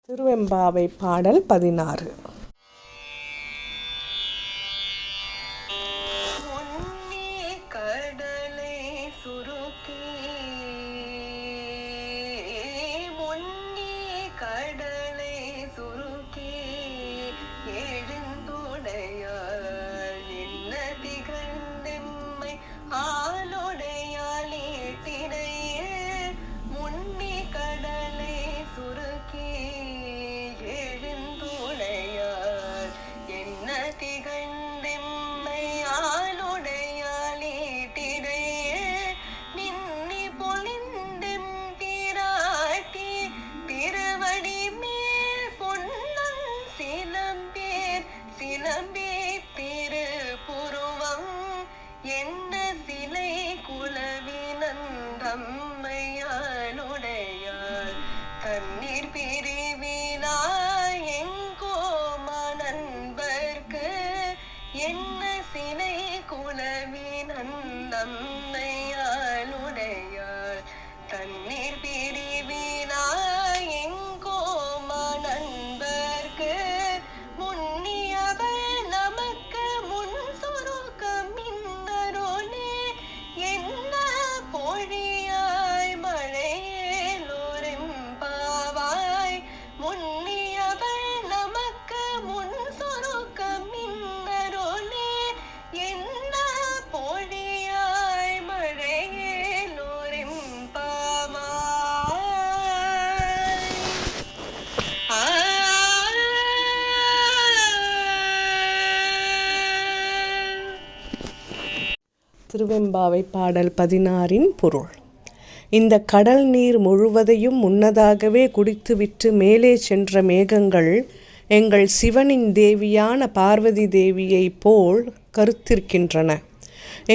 திருவெம்பாவை பாடல் 16. என்ன சிலை குலவினந்தம்மையாளுடையாள் தண்ணீர் பிரிவினாய் எங்கோமா நண்பர்க்கு என்ன சிலை குலவினந்தம்மையாளுடையாள் தண்ணீர் பிரிவினாய் எங்கோமா நண்பர்க்கு முன்னியவள் நமக்கு முன் சுருக்கம் மின்னருளே என்ன பொழியாய் மழையேலோரெம்பாவாய் முன்னியவள் நமக்கு முன் சுருக்கம் மின்னருளே என்ன பொழியாய் மழையேலோரெம்பாவாய். திருவெம்பாவை பாடல் 16 பொருள். இந்த கடல் நீர் முழுவதையும் முன்னதாகவே குடித்துவிட்டு மேலே சென்ற மேகங்கள் எங்கள் சிவனின் தேவியான பார்வதி தேவியை போல் கருத்திருக்கின்றன.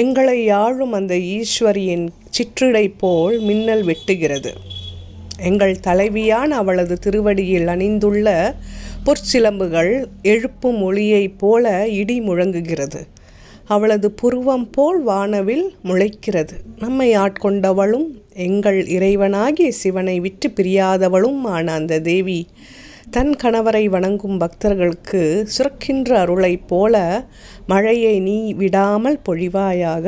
எங்களை ஆளும் அந்த ஈஸ்வரியின் சிற்றிடை போல் மின்னல் வெட்டுகிறது. எங்கள் தலைவியான அவளது திருவடியில் அணிந்துள்ள பொற்சிலம்புகள் எழுப்பும் ஒளியைப் போல இடி முழங்குகிறது. அவளது புருவம் போல் வானவில் முளைக்கிறது. நம்மை ஆட்கொண்டவளும் எங்கள் இறைவனாகிய சிவனை விட்டு பிரியாதவளும் ஆன அந்த தேவி தன் கணவரை வணங்கும் பக்தர்களுக்கு சுரக்கின்ற அருளைப் போல மழையை நீ விடாமல் பொழிவாயாக.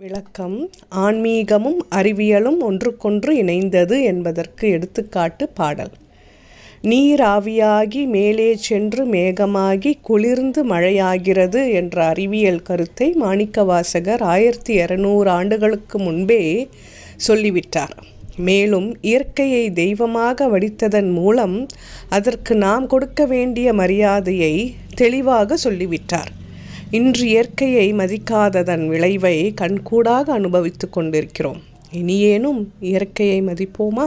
விளக்கம்: ஆன்மீகமும் அறிவியலும் ஒன்றுக்கொன்று இணைந்தது என்பதற்கு எடுத்துக்காட்டு பாடல். நீர் ஆவியாகி மேலே சென்று மேகமாகி குளிர்ந்து மழையாகிறது என்ற அறிவியல் கருத்தை மாணிக்கவாசகர் 1200 ஆண்டுகளுக்கு முன்பே சொல்லிவிட்டார். மேலும் இயற்கையை தெய்வமாக வடித்ததன் மூலம் அதற்கு நாம் கொடுக்க வேண்டிய மரியாதையை தெளிவாக சொல்லிவிட்டார். இன்று இயற்கையை மதிக்காததன் விளைவை கண்கூடாக அனுபவித்து கொண்டிருக்கிறோம். இனியேனும் இயற்கையை மதிப்போமா?